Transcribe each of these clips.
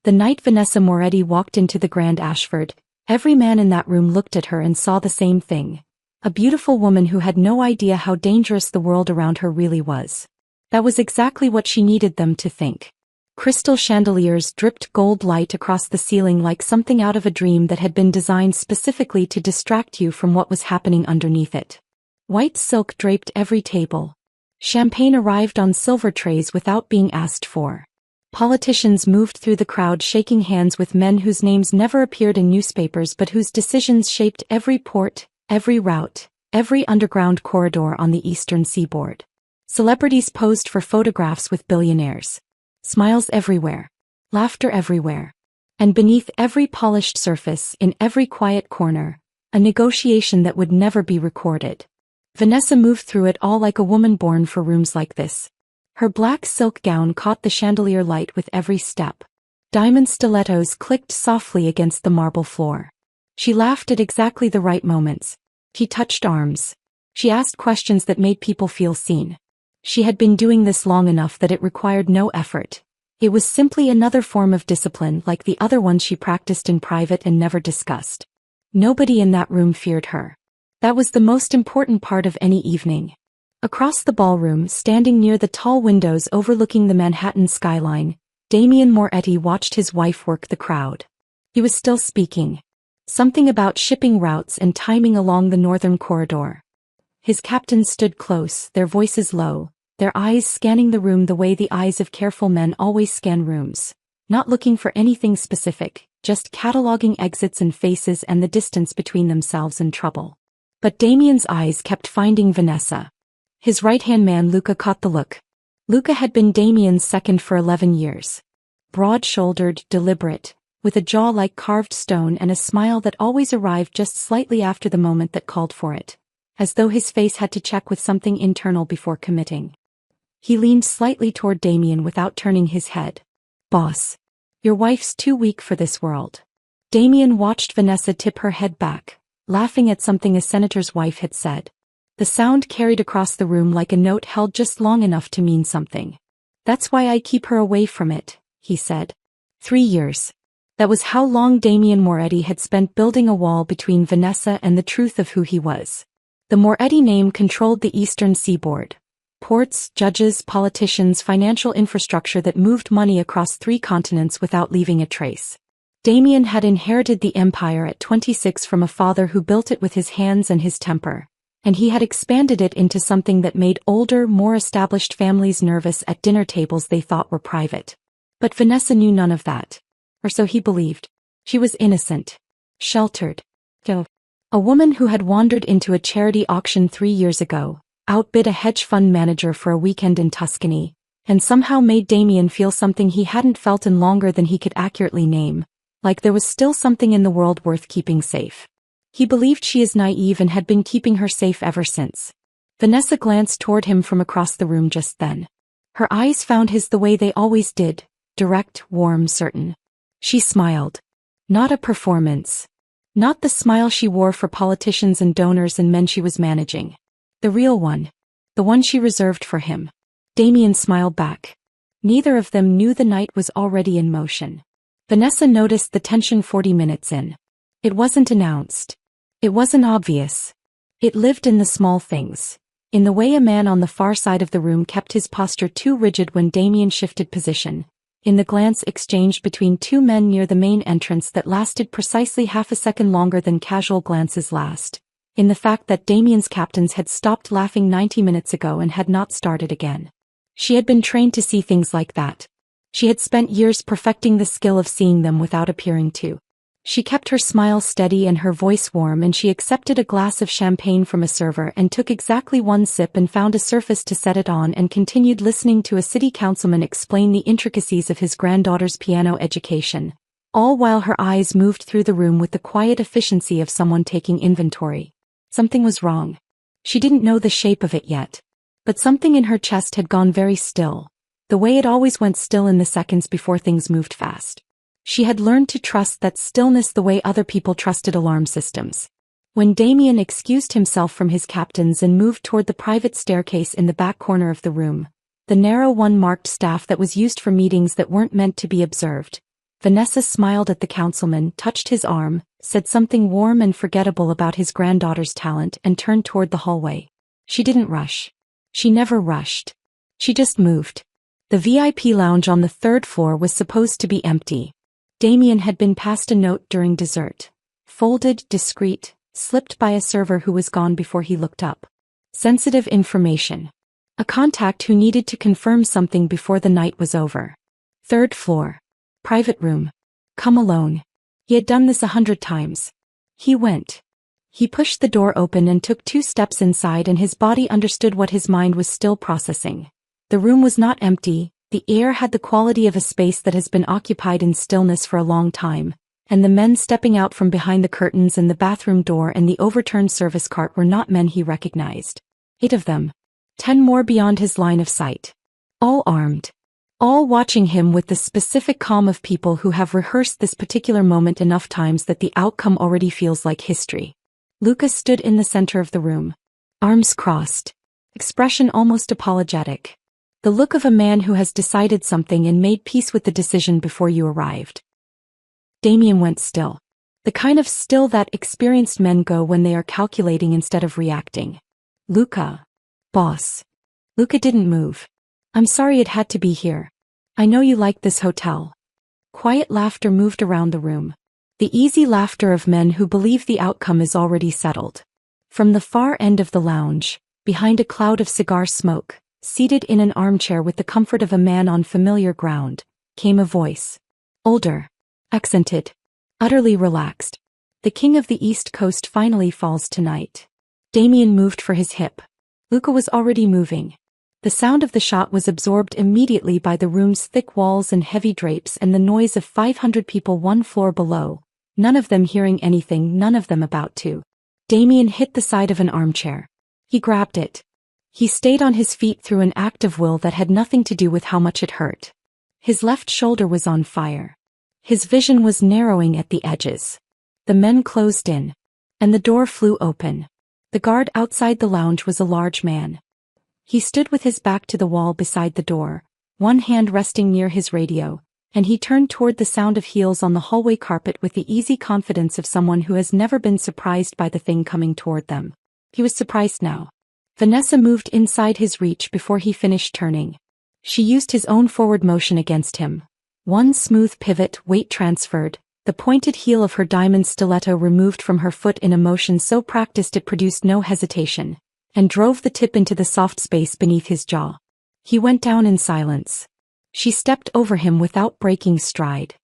The night Vanessa Moretti walked into the Grand Ashford, every man in that room looked at her and saw the same thing. A beautiful woman who had no idea how dangerous the world around her really was. That was exactly what she needed them to think. Crystal chandeliers dripped gold light across the ceiling like something out of a dream that had been designed specifically to distract you from what was happening underneath it. White silk draped every table. Champagne arrived on silver trays without being asked for. Politicians moved through the crowd shaking hands with men whose names never appeared in newspapers but whose decisions shaped every port, every route, every underground corridor on the eastern seaboard. Celebrities posed for photographs with billionaires. Smiles everywhere. Laughter everywhere. And beneath every polished surface, in every quiet corner, a negotiation that would never be recorded. Vanessa moved through it all like a woman born for rooms like this. Her black silk gown caught the chandelier light with every step. Diamond stilettos clicked softly against the marble floor. She laughed at exactly the right moments. She touched arms. She asked questions that made people feel seen. She had been doing this long enough that it required no effort. It was simply another form of discipline like the other ones she practiced in private and never discussed. Nobody in that room feared her. That was the most important part of any evening. Across the ballroom, standing near the tall windows overlooking the Manhattan skyline, Damien Moretti watched his wife work the crowd. He was still speaking. Something about shipping routes and timing along the northern corridor. His captains stood close, their voices low, their eyes scanning the room the way the eyes of careful men always scan rooms. Not looking for anything specific, just cataloging exits and faces and the distance between themselves and trouble. But Damien's eyes kept finding Vanessa. His right-hand man Luca caught the look. Luca had been Damien's second for 11 years. Broad-shouldered, deliberate, with a jaw like carved stone and a smile that always arrived just slightly after the moment that called for it, as though his face had to check with something internal before committing. He leaned slightly toward Damien without turning his head. "Boss, your wife's too weak for this world." Damien watched Vanessa tip her head back, laughing at something a senator's wife had said. The sound carried across the room like a note held just long enough to mean something. "That's why I keep her away from it," he said. 3 years. That was how long Damien Moretti had spent building a wall between Vanessa and the truth of who he was. The Moretti name controlled the eastern seaboard. Ports, judges, politicians, financial infrastructure that moved money across 3 continents without leaving a trace. Damien had inherited the empire at 26 from a father who built it with his hands and his temper. And he had expanded it into something that made older, more established families nervous at dinner tables they thought were private. But Vanessa knew none of that. Or so he believed. She was innocent. Sheltered. A woman who had wandered into a charity auction 3 years ago, outbid a hedge fund manager for a weekend in Tuscany, and somehow made Damien feel something he hadn't felt in longer than he could accurately name, like there was still something in the world worth keeping safe. He believed she is naive and had been keeping her safe ever since. Vanessa glanced toward him from across the room just then. Her eyes found his the way they always did, direct, warm, certain. She smiled. Not a performance. Not the smile she wore for politicians and donors and men she was managing. The real one. The one she reserved for him. Damien smiled back. Neither of them knew the night was already in motion. Vanessa noticed the tension 40 minutes in. It wasn't announced. It wasn't obvious. It lived in the small things. In the way a man on the far side of the room kept his posture too rigid when Damien shifted position. In the glance exchanged between 2 men near the main entrance that lasted precisely half a second longer than casual glances last. In the fact that Damien's captains had stopped laughing 90 minutes ago and had not started again. She had been trained to see things like that. She had spent years perfecting the skill of seeing them without appearing to. She kept her smile steady and her voice warm, and she accepted a glass of champagne from a server and took exactly 1 sip and found a surface to set it on and continued listening to a city councilman explain the intricacies of his granddaughter's piano education, all while her eyes moved through the room with the quiet efficiency of someone taking inventory. Something was wrong. She didn't know the shape of it yet. But something in her chest had gone very still, the way it always went still in the seconds before things moved fast. She had learned to trust that stillness the way other people trusted alarm systems. When Damien excused himself from his captains and moved toward the private staircase in the back corner of the room, the narrow one marked staff that was used for meetings that weren't meant to be observed, Vanessa smiled at the councilman, touched his arm, said something warm and forgettable about his granddaughter's talent and turned toward the hallway. She didn't rush. She never rushed. She just moved. The VIP lounge on the third floor was supposed to be empty. Damien had been passed a note during dessert. Folded, discreet, slipped by a server who was gone before he looked up. Sensitive information. A contact who needed to confirm something before the night was over. Third floor. Private room. Come alone. He had done this 100 times. He went. He pushed the door open and took 2 steps inside, and his body understood what his mind was still processing. The room was not empty, the air had the quality of a space that has been occupied in stillness for a long time, and the men stepping out from behind the curtains and the bathroom door and the overturned service cart were not men he recognized. 8 of them. 10 more beyond his line of sight. All armed. All watching him with the specific calm of people who have rehearsed this particular moment enough times that the outcome already feels like history. Lucas stood in the center of the room. Arms crossed. Expression almost apologetic. The look of a man who has decided something and made peace with the decision before you arrived. Damien went still. The kind of still that experienced men go when they are calculating instead of reacting. Luca. Boss. Luca didn't move. I'm sorry it had to be here. I know you like this hotel. Quiet laughter moved around the room. The easy laughter of men who believe the outcome is already settled. From the far end of the lounge, behind a cloud of cigar smoke, seated in an armchair with the comfort of a man on familiar ground, came a voice. Older. Accented. Utterly relaxed. The king of the East Coast finally falls tonight. Damien moved for his hip. Luca was already moving. The sound of the shot was absorbed immediately by the room's thick walls and heavy drapes and the noise of 500 people 1 floor below, none of them hearing anything, none of them about to. Damien hit the side of an armchair. He grabbed it. He stayed on his feet through an act of will that had nothing to do with how much it hurt. His left shoulder was on fire. His vision was narrowing at the edges. The men closed in. And the door flew open. The guard outside the lounge was a large man. He stood with his back to the wall beside the door, one hand resting near his radio, and he turned toward the sound of heels on the hallway carpet with the easy confidence of someone who has never been surprised by the thing coming toward them. He was surprised now. Vanessa moved inside his reach before he finished turning. She used his own forward motion against him. One smooth pivot, weight transferred, the pointed heel of her diamond stiletto removed from her foot in a motion so practiced it produced no hesitation, and drove the tip into the soft space beneath his jaw. He went down in silence. She stepped over him without breaking stride.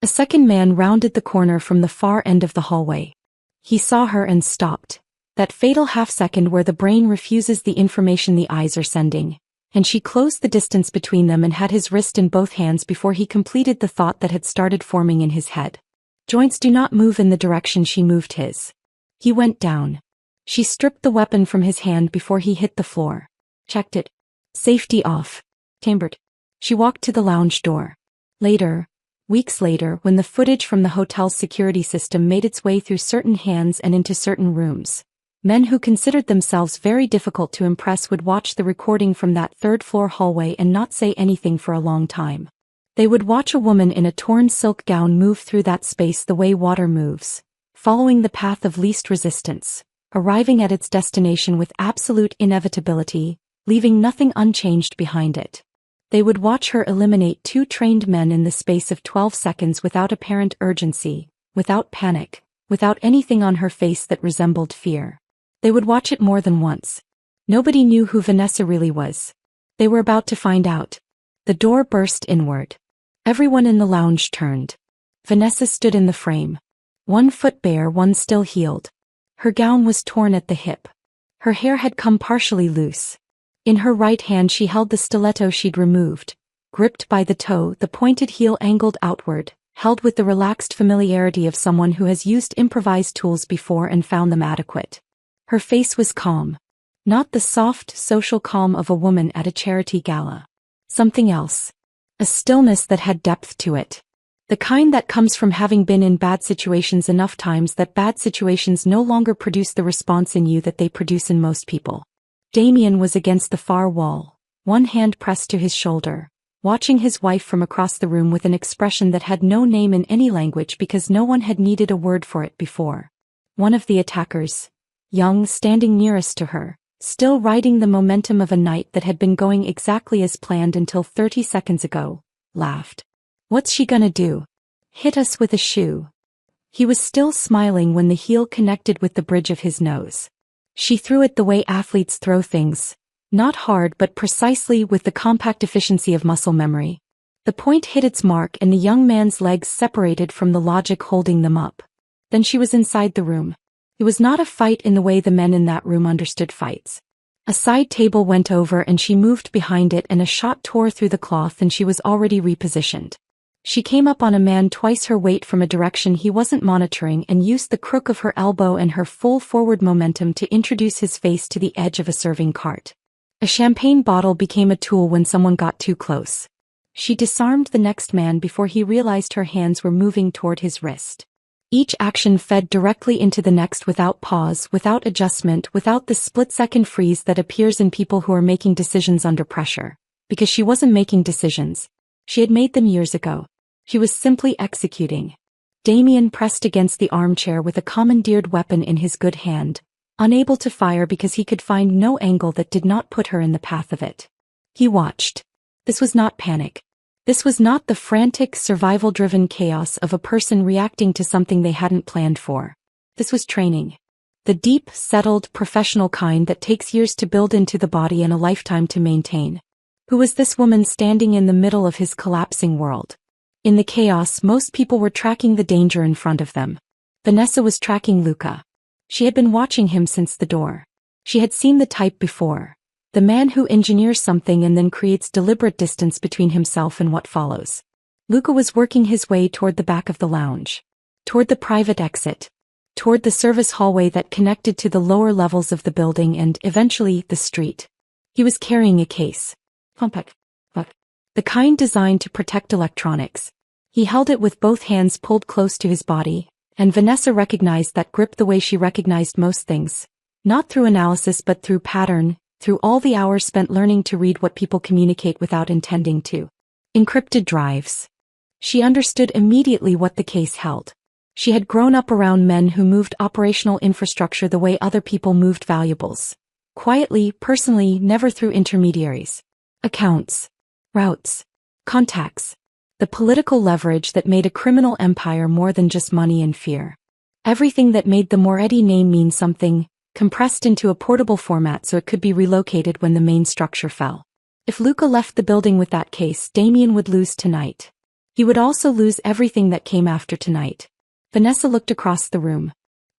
A second man rounded the corner from the far end of the hallway. He saw her and stopped. That fatal half-second where the brain refuses the information the eyes are sending, and she closed the distance between them and had his wrist in both hands before he completed the thought that had started forming in his head. Joints do not move in the direction she moved his. He went down. She stripped the weapon from his hand before he hit the floor. Checked it. Safety off. Chambered. She walked to the lounge door. Later, weeks later, when the footage from the hotel's security system made its way through certain hands and into certain rooms, men who considered themselves very difficult to impress would watch the recording from that third-floor hallway and not say anything for a long time. They would watch a woman in a torn silk gown move through that space the way water moves, following the path of least resistance, arriving at its destination with absolute inevitability, leaving nothing unchanged behind it. They would watch her eliminate 2 trained men in the space of 12 seconds without apparent urgency, without panic, without anything on her face that resembled fear. They would watch it more than once. Nobody knew who Vanessa really was. They were about to find out. The door burst inward. Everyone in the lounge turned. Vanessa stood in the frame. 1 foot bare, 1 still healed. Her gown was torn at the hip. Her hair had come partially loose. In her right hand she held the stiletto she'd removed, gripped by the toe, the pointed heel angled outward, held with the relaxed familiarity of someone who has used improvised tools before and found them adequate. Her face was calm. Not the soft, social calm of a woman at a charity gala. Something else. A stillness that had depth to it. The kind that comes from having been in bad situations enough times that bad situations no longer produce the response in you that they produce in most people. Damien was against the far wall, one hand pressed to his shoulder, watching his wife from across the room with an expression that had no name in any language because no one had needed a word for it before. One of the attackers, young, standing nearest to her, still riding the momentum of a night that had been going exactly as planned until 30 seconds ago, laughed. "What's she gonna do? Hit us with a shoe?" He was still smiling when the heel connected with the bridge of his nose. She threw it the way athletes throw things, not hard but precisely with the compact efficiency of muscle memory. The point hit its mark and the young man's legs separated from the logic holding them up. Then she was inside the room. It was not a fight in the way the men in that room understood fights. A side table went over and she moved behind it and a shot tore through the cloth and she was already repositioned. She came up on a man twice her weight from a direction he wasn't monitoring and used the crook of her elbow and her full forward momentum to introduce his face to the edge of a serving cart. A champagne bottle became a tool when someone got too close. She disarmed the next man before he realized her hands were moving toward his wrist. Each action fed directly into the next without pause, without adjustment, without the split-second freeze that appears in people who are making decisions under pressure. Because she wasn't making decisions. She had made them years ago. She was simply executing. Damien pressed against the armchair with a commandeered weapon in his good hand, unable to fire because he could find no angle that did not put her in the path of it. He watched. This was not panic. This was not the frantic, survival-driven chaos of a person reacting to something they hadn't planned for. This was training. The deep, settled, professional kind that takes years to build into the body and a lifetime to maintain. Who was this woman standing in the middle of his collapsing world? In the chaos, most people were tracking the danger in front of them. Vanessa was tracking Luca. She had been watching him since the door. She had seen the type before. The man who engineers something and then creates deliberate distance between himself and what follows. Luca was working his way toward the back of the lounge. Toward the private exit. Toward the service hallway that connected to the lower levels of the building and, eventually, the street. He was carrying a case. The kind designed to protect electronics. He held it with both hands pulled close to his body, and Vanessa recognized that grip the way she recognized most things. Not through analysis but through pattern, through all the hours spent learning to read what people communicate without intending to. Encrypted drives. She understood immediately what the case held. She had grown up around men who moved operational infrastructure the way other people moved valuables. Quietly, personally, never through intermediaries. Accounts. Routes. Contacts. The political leverage that made a criminal empire more than just money and fear. Everything that made the Moretti name mean something, compressed into a portable format so it could be relocated when the main structure fell. If Luca left the building with that case, Damien would lose tonight. He would also lose everything that came after tonight. Vanessa looked across the room.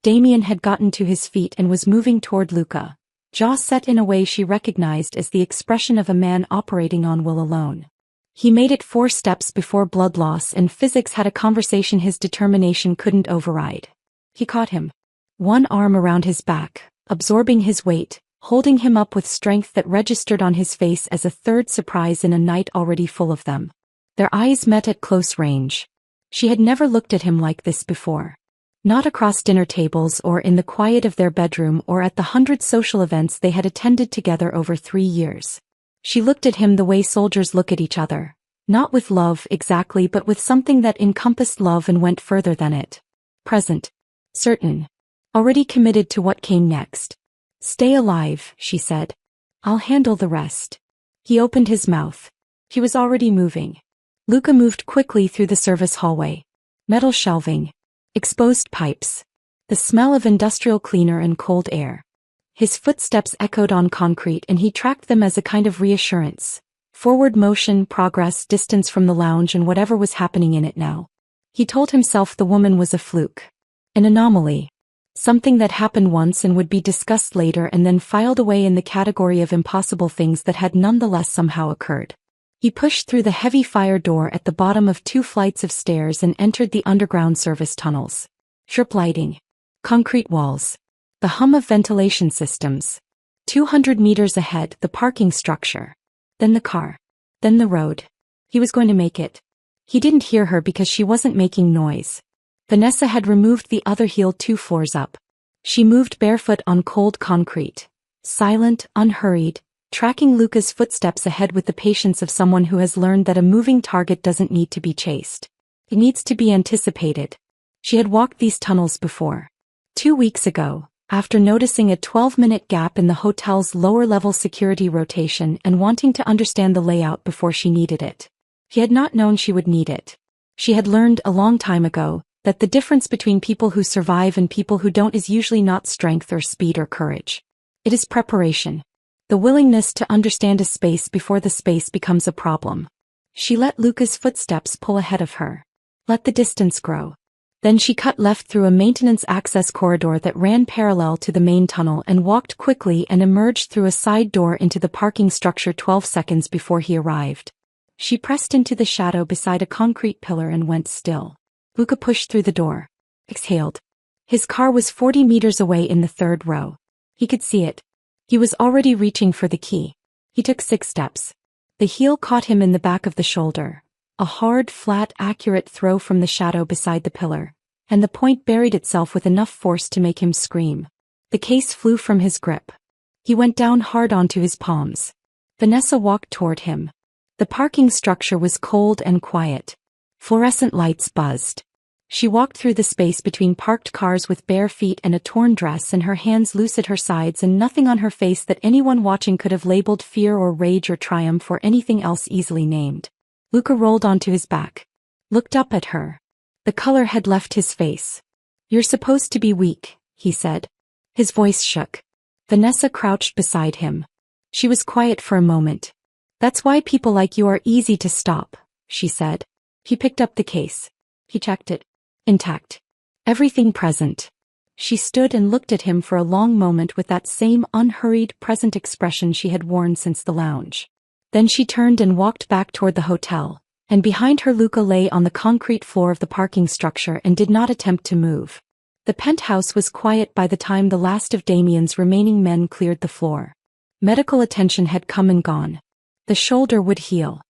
Damien had gotten to his feet and was moving toward Luca, jaw set in a way she recognized as the expression of a man operating on will alone. He made it 4 steps before blood loss and physics had a conversation his determination couldn't override. He caught him. One arm around his back, absorbing his weight, holding him up with strength that registered on his face as a third surprise in a night already full of them. Their eyes met at close range. She had never looked at him like this before. Not across dinner tables or in the quiet of their bedroom or at the 100 social events they had attended together over 3 years. She looked at him the way soldiers look at each other. Not with love exactly but with something that encompassed love and went further than it. Present. Certain. Already committed to what came next. "Stay alive," she said. "I'll handle the rest." He opened his mouth. He was already moving. Luca moved quickly through the service hallway. Metal shelving. Exposed pipes. The smell of industrial cleaner and cold air. His footsteps echoed on concrete and he tracked them as a kind of reassurance. Forward motion, progress, distance from the lounge and whatever was happening in it now. He told himself the woman was a fluke. An anomaly. Something that happened once and would be discussed later and then filed away in the category of impossible things that had nonetheless somehow occurred. He pushed through the heavy fire door at the bottom of 2 flights of stairs and entered the underground service tunnels. Strip lighting. Concrete walls. The hum of ventilation systems. 200 meters ahead, the parking structure. Then the car. Then the road. He was going to make it. He didn't hear her because she wasn't making noise. Vanessa had removed the other heel 2 floors up. She moved barefoot on cold concrete. Silent, unhurried, tracking Luca's footsteps ahead with the patience of someone who has learned that a moving target doesn't need to be chased. It needs to be anticipated. She had walked these tunnels before. 2 weeks ago, after noticing a 12-minute gap in the hotel's lower-level security rotation and wanting to understand the layout before she needed it. He had not known she would need it. She had learned a long time ago that the difference between people who survive and people who don't is usually not strength or speed or courage. It is preparation. The willingness to understand a space before the space becomes a problem. She let Luca's footsteps pull ahead of her. Let the distance grow. Then she cut left through a maintenance access corridor that ran parallel to the main tunnel and walked quickly and emerged through a side door into the parking structure 12 seconds before he arrived. She pressed into the shadow beside a concrete pillar and went still. Luca pushed through the door. Exhaled. His car was 40 meters away in the third row. He could see it. He was already reaching for the key. He took 6 steps. The heel caught him in the back of the shoulder. A hard, flat, accurate throw from the shadow beside the pillar, and the point buried itself with enough force to make him scream. The case flew from his grip. He went down hard onto his palms. Vanessa walked toward him. The parking structure was cold and quiet. Fluorescent lights buzzed. She walked through the space between parked cars with bare feet and a torn dress and her hands loose at her sides and nothing on her face that anyone watching could have labeled fear or rage or triumph or anything else easily named. Luca rolled onto his back. Looked up at her. The color had left his face. "You're supposed to be weak," he said. His voice shook. Vanessa crouched beside him. She was quiet for a moment. "That's why people like you are easy to stop," she said. He picked up the case. He checked it. Intact. Everything present. She stood and looked at him for a long moment with that same unhurried, present expression she had worn since the lounge. Then she turned and walked back toward the hotel, and behind her Luca lay on the concrete floor of the parking structure and did not attempt to move. The penthouse was quiet by the time the last of Damien's remaining men cleared the floor. Medical attention had come and gone. The shoulder would heal.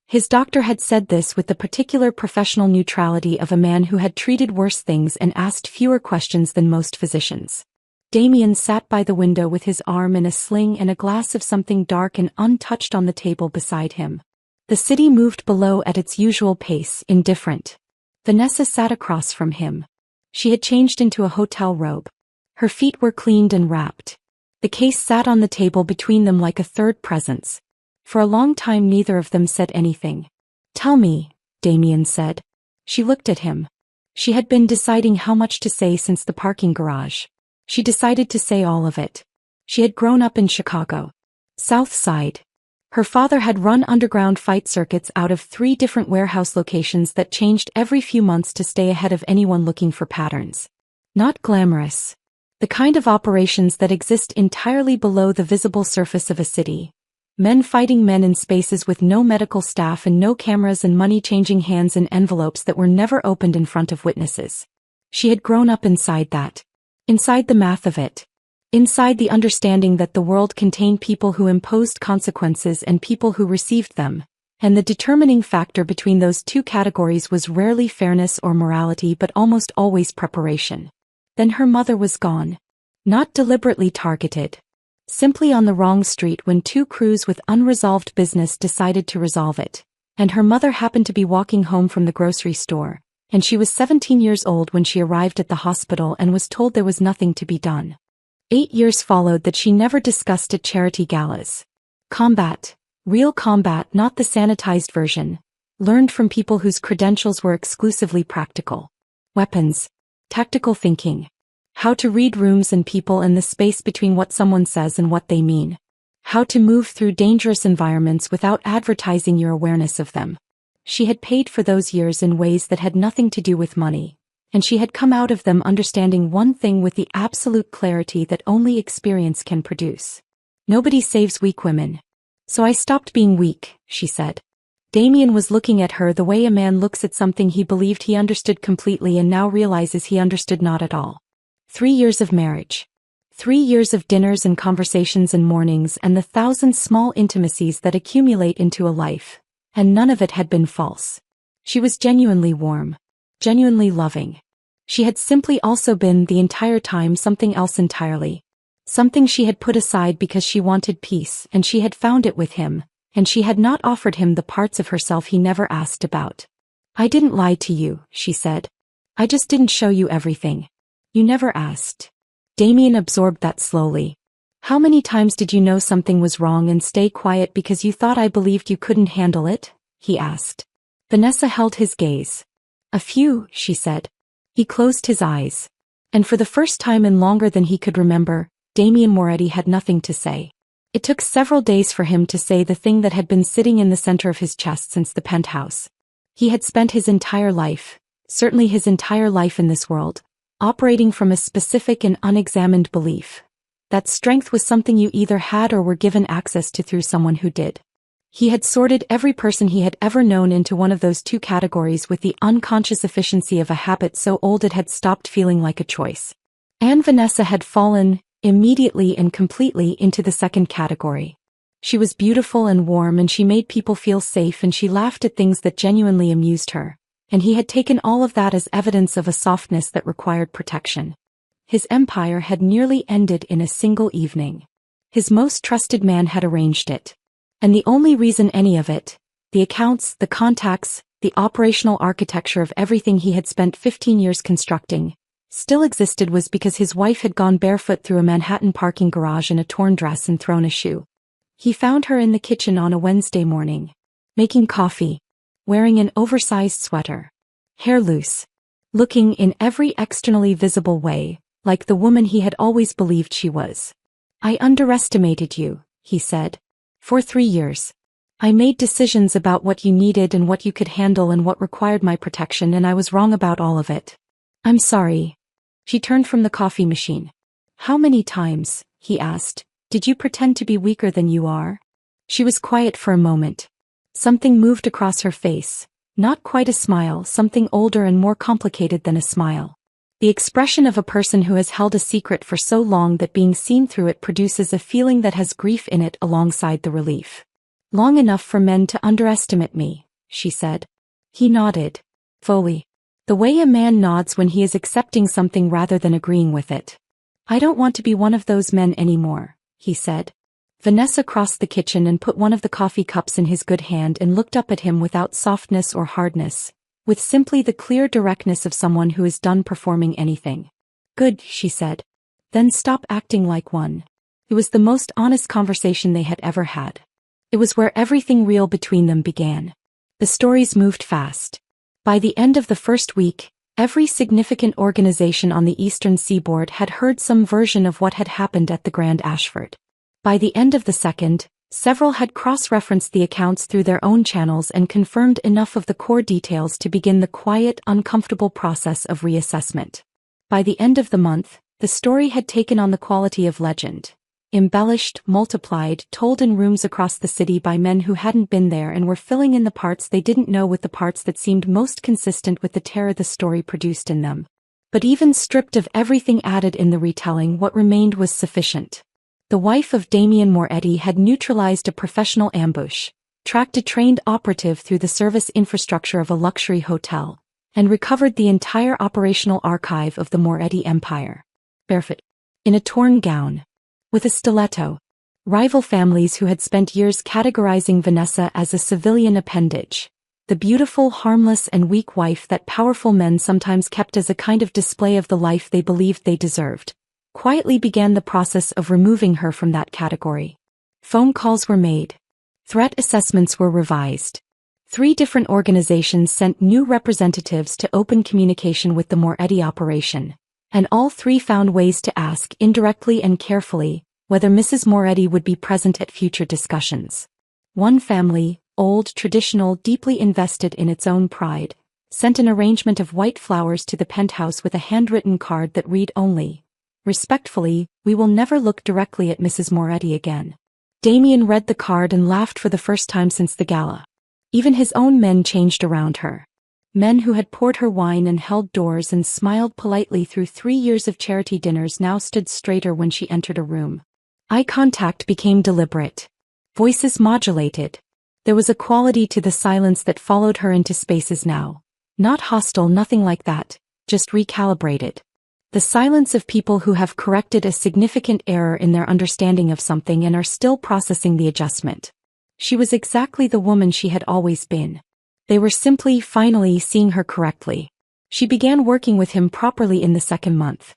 His doctor had said this with the particular professional neutrality of a man who had treated worse things and asked fewer questions than most physicians. Damien sat by the window with his arm in a sling and a glass of something dark and untouched on the table beside him. The city moved below at its usual pace, indifferent. Vanessa sat across from him. She had changed into a hotel robe. Her feet were cleaned and wrapped. The case sat on the table between them like a third presence. For a long time neither of them said anything. "Tell me," Damien said. She looked at him. She had been deciding how much to say since the parking garage. She decided to say all of it. She had grown up in Chicago. South Side. Her father had run underground fight circuits out of 3 different warehouse locations that changed every few months to stay ahead of anyone looking for patterns. Not glamorous. The kind of operations that exist entirely below the visible surface of a city. Men fighting men in spaces with no medical staff and no cameras and money changing hands in envelopes that were never opened in front of witnesses. She had grown up inside that. Inside the math of it. Inside the understanding that the world contained people who imposed consequences and people who received them, and the determining factor between those 2 categories was rarely fairness or morality but almost always preparation. Then her mother was gone. Not deliberately targeted. Simply on the wrong street when 2 crews with unresolved business decided to resolve it, and her mother happened to be walking home from the grocery store, and she was 17 years old when she arrived at the hospital and was told there was nothing to be done. 8 years followed that she never discussed at charity galas. Combat. Real combat, not the sanitized version. Learned from people whose credentials were exclusively practical. Weapons. Tactical thinking. How to read rooms and people and the space between what someone says and what they mean. How to move through dangerous environments without advertising your awareness of them. She had paid for those years in ways that had nothing to do with money. And she had come out of them understanding one thing with the absolute clarity that only experience can produce. Nobody saves weak women. "So I stopped being weak," she said. Damien was looking at her the way a man looks at something he believed he understood completely and now realizes he understood not at all. 3 years of marriage. 3 years of dinners and conversations and mornings and the 1,000 small intimacies that accumulate into a life, and none of it had been false. She was genuinely warm. Genuinely loving. She had simply also been the entire time something else entirely. Something she had put aside because she wanted peace, and she had found it with him, and she had not offered him the parts of herself he never asked about. "I didn't lie to you," she said. "I just didn't show you everything. You never asked." Damien absorbed that slowly. "How many times did you know something was wrong and stay quiet because you thought I believed you couldn't handle it?" he asked. Vanessa held his gaze. "A few," she said. He closed his eyes. And for the first time in longer than he could remember, Damien Moretti had nothing to say. It took several days for him to say the thing that had been sitting in the center of his chest since the penthouse. He had spent his entire life, certainly his entire life in this world, operating from a specific and unexamined belief that strength was something you either had or were given access to through someone who did. He had sorted every person he had ever known into one of those two categories with the unconscious efficiency of a habit so old it had stopped feeling like a choice. And Vanessa had fallen, immediately and completely, into the second category. She was beautiful and warm, and she made people feel safe, and she laughed at things that genuinely amused her, and he had taken all of that as evidence of a softness that required protection. His empire had nearly ended in a single evening. His most trusted man had arranged it. And the only reason any of it, the accounts, the contacts, the operational architecture of everything he had spent 15 years constructing, still existed was because his wife had gone barefoot through a Manhattan parking garage in a torn dress and thrown a shoe. He found her in the kitchen on a Wednesday morning, making coffee, wearing an oversized sweater, hair loose, looking in every externally visible way like the woman he had always believed she was. "I underestimated you," he said. "For 3 years. I made decisions about what you needed and what you could handle and what required my protection, and I was wrong about all of it. I'm sorry." She turned from the coffee machine. "How many times," he asked, "did you pretend to be weaker than you are?" She was quiet for a moment. Something moved across her face, not quite a smile, something older and more complicated than a smile. The expression of a person who has held a secret for so long that being seen through it produces a feeling that has grief in it alongside the relief. "Long enough for men to underestimate me," she said. He nodded. Fully. The way a man nods when he is accepting something rather than agreeing with it. "I don't want to be one of those men anymore," he said. Vanessa crossed the kitchen and put one of the coffee cups in his good hand and looked up at him without softness or hardness, with simply the clear directness of someone who is done performing anything. "Good," she said. "Then stop acting like one." It was the most honest conversation they had ever had. It was where everything real between them began. The stories moved fast. By the end of the first week, every significant organization on the eastern seaboard had heard some version of what had happened at the Grand Ashford. By the end of the second, several had cross-referenced the accounts through their own channels and confirmed enough of the core details to begin the quiet, uncomfortable process of reassessment. By the end of the month, the story had taken on the quality of legend. Embellished, multiplied, told in rooms across the city by men who hadn't been there and were filling in the parts they didn't know with the parts that seemed most consistent with the terror the story produced in them. But even stripped of everything added in the retelling, what remained was sufficient. The wife of Damien Moretti had neutralized a professional ambush, tracked a trained operative through the service infrastructure of a luxury hotel, and recovered the entire operational archive of the Moretti empire. Barefoot. In a torn gown. With a stiletto. Rival families who had spent years categorizing Vanessa as a civilian appendage. The beautiful, harmless and weak wife that powerful men sometimes kept as a kind of display of the life they believed they deserved, quietly began the process of removing her from that category. Phone calls were made. Threat assessments were revised. 3 different organizations sent new representatives to open communication with the Moretti operation, and all 3 found ways to ask indirectly and carefully whether Mrs. Moretti would be present at future discussions. One family, old, traditional, deeply invested in its own pride, sent an arrangement of white flowers to the penthouse with a handwritten card that read only, "Respectfully, we will never look directly at Mrs. Moretti again." Damien read the card and laughed for the first time since the gala. Even his own men changed around her. Men who had poured her wine and held doors and smiled politely through 3 years of charity dinners now stood straighter when she entered a room. Eye contact became deliberate. Voices modulated. There was a quality to the silence that followed her into spaces now. Not hostile, nothing like that, just recalibrated. The silence of people who have corrected a significant error in their understanding of something and are still processing the adjustment. She was exactly the woman she had always been. They were simply, finally seeing her correctly. She began working with him properly in the second month.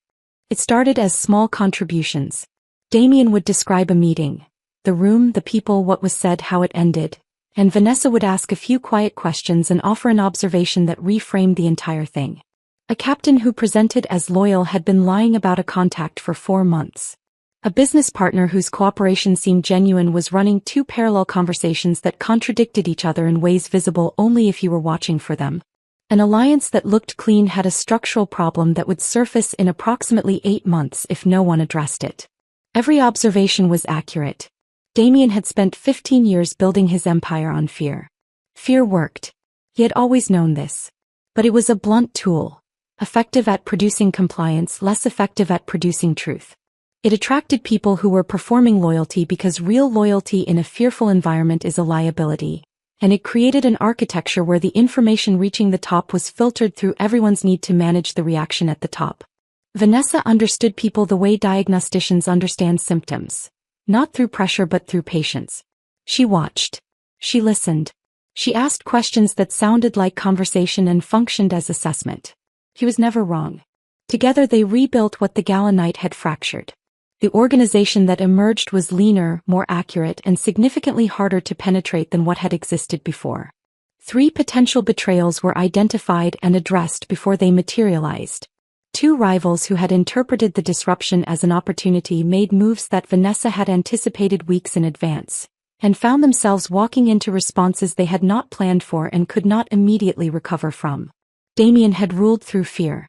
It started as small contributions. Damien would describe a meeting. The room, the people, what was said, how it ended. And Vanessa would ask a few quiet questions and offer an observation that reframed the entire thing. A captain who presented as loyal had been lying about a contact for 4 months. A business partner whose cooperation seemed genuine was running 2 parallel conversations that contradicted each other in ways visible only if you were watching for them. An alliance that looked clean had a structural problem that would surface in approximately 8 months if no one addressed it. Every observation was accurate. Damien had spent 15 years building his empire on fear. Fear worked. He had always known this. But it was a blunt tool. Effective at producing compliance, less effective at producing truth. It attracted people who were performing loyalty because real loyalty in a fearful environment is a liability, and it created an architecture where the information reaching the top was filtered through everyone's need to manage the reaction at the top. Vanessa understood people the way diagnosticians understand symptoms, not through pressure but through patience. She watched. She listened. She asked questions that sounded like conversation and functioned as assessment. He was never wrong. Together they rebuilt what the gala night had fractured. The organization that emerged was leaner, more accurate, and significantly harder to penetrate than what had existed before. 3 potential betrayals were identified and addressed before they materialized. 2 rivals who had interpreted the disruption as an opportunity made moves that Vanessa had anticipated weeks in advance, and found themselves walking into responses they had not planned for and could not immediately recover from. Damien had ruled through fear.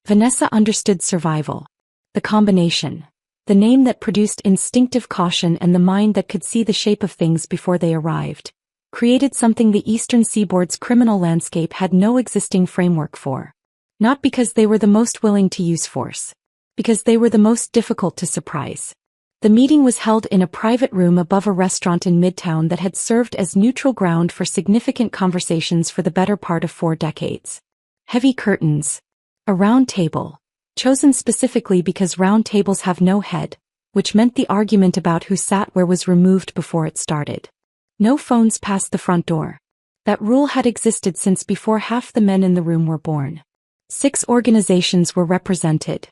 Vanessa understood survival. The combination. The name that produced instinctive caution and the mind that could see the shape of things before they arrived, created something the Eastern Seaboard's criminal landscape had no existing framework for. Not because they were the most willing to use force. Because they were the most difficult to surprise. The meeting was held in a private room above a restaurant in Midtown that had served as neutral ground for significant conversations for the better part of 4 decades. Heavy curtains. A round table. Chosen specifically because round tables have no head, which meant the argument about who sat where was removed before it started. No phones past the front door. That rule had existed since before half the men in the room were born. 6 organizations were represented.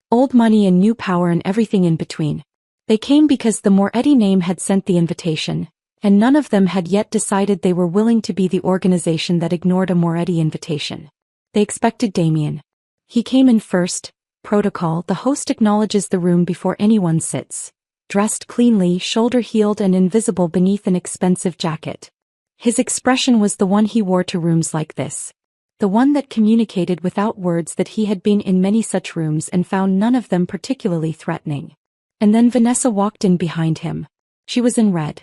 Old money and new power and everything in between. They came because the Moretti name had sent the invitation, and none of them had yet decided they were willing to be the organization that ignored a Moretti invitation. They expected Damien. He came in first. Protocol: the host acknowledges the room before anyone sits. Dressed cleanly, shoulder-heeled and invisible beneath an expensive jacket. His expression was the one he wore to rooms like this. The one that communicated without words that he had been in many such rooms and found none of them particularly threatening. And then Vanessa walked in behind him. She was in red.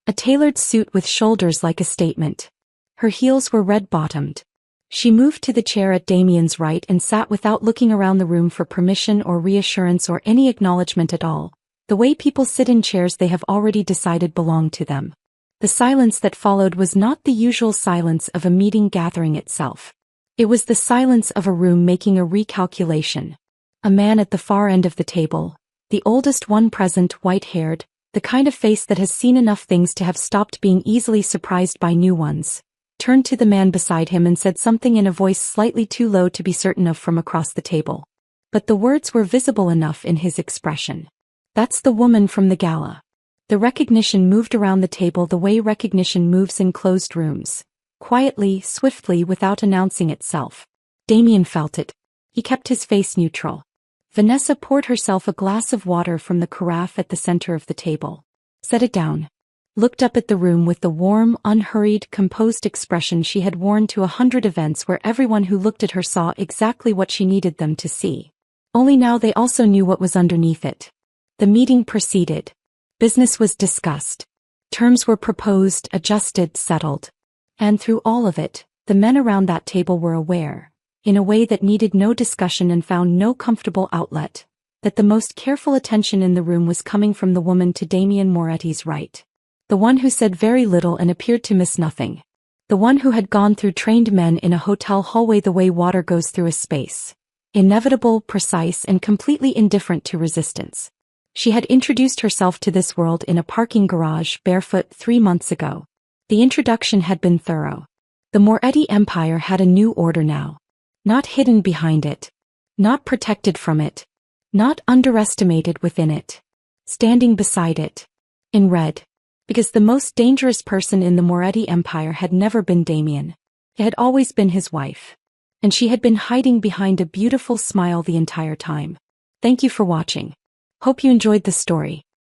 A tailored suit with shoulders like a statement. Her heels were red-bottomed. She moved to the chair at Damien's right and sat without looking around the room for permission or reassurance or any acknowledgement at all, the way people sit in chairs they have already decided belong to them. The silence that followed was not the usual silence of a meeting gathering itself. It was the silence of a room making a recalculation. A man at the far end of the table, the oldest one present, white-haired, the kind of face that has seen enough things to have stopped being easily surprised by new ones, turned to the man beside him and said something in a voice slightly too low to be certain of from across the table. But the words were visible enough in his expression. "That's the woman from the gala." The recognition moved around the table the way recognition moves in closed rooms. Quietly, swiftly, without announcing itself. Damien felt it. He kept his face neutral. Vanessa poured herself a glass of water from the carafe at the center of the table. Set it down. Looked up at the room with the warm, unhurried, composed expression she had worn to 100 events where everyone who looked at her saw exactly what she needed them to see. Only now they also knew what was underneath it. The meeting proceeded. Business was discussed. Terms were proposed, adjusted, settled. And through all of it, the men around that table were aware, in a way that needed no discussion and found no comfortable outlet, that the most careful attention in the room was coming from the woman to Damien Moretti's right. The one who said very little and appeared to miss nothing. The one who had gone through trained men in a hotel hallway the way water goes through a space. Inevitable, precise, and completely indifferent to resistance. She had introduced herself to this world in a parking garage barefoot 3 months ago. The introduction had been thorough. The Moretti Empire had a new order now. Not hidden behind it. Not protected from it. Not underestimated within it. Standing beside it. In red. Because the most dangerous person in the Moretti Empire had never been Damien. It had always been his wife. And she had been hiding behind a beautiful smile the entire time. Thank you for watching. Hope you enjoyed the story.